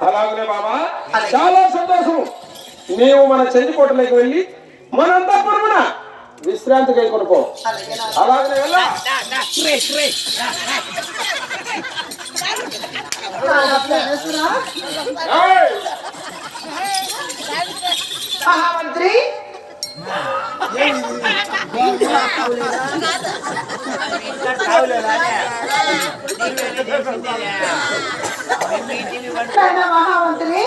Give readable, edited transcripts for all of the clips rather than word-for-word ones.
అలాగనే బాబా చాలా సంతోషం. నీవు మన చెందికోటలోకి వెళ్ళి మనంతా పురుగున విశ్రాంతి కై కొనుకో. అలాగనే వెళ్ళా మహామంత్రి మహామంత్రి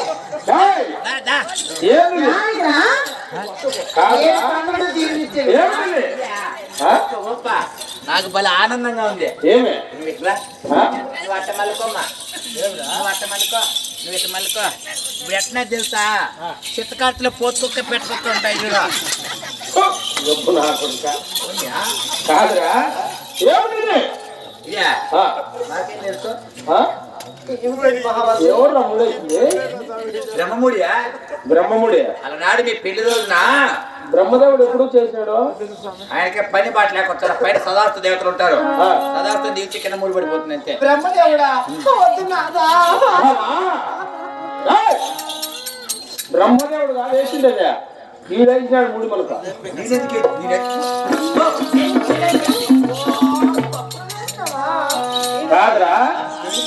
నాకు భలే ఆనందంగా ఉంది. నువ్వు అట్ట మలుకోమ్మా, నువ్వు అట్ట మలుకో, నువ్వు ఇట్ట మలుకో. ఇప్పుడు ఎట్లా తెలుసా, చిత్తకార్తెలో పోతుక్క పెట్టుకుంటూ ఉంటాయి చూడ. నాకేం తెలుసు. బ్రహ్మముడియా? బ్రహ్మముడియా? అలనాడు మీ పెళ్లి రోజున బ్రహ్మదేవుడు ఎప్పుడు చేశాడు? ఆయనకి పని బాట లేకొచ్చారు. పైన సదాస్తు దేవతలు ఉంటారు. సదాస్తు దించి కింద మూడు పడిపోతుంది అంతే. బ్రహ్మదేవుడా బ్రహ్మదేవుడు కాదు వేసిండే, ఈ వేసినాడు మూడు మలుక.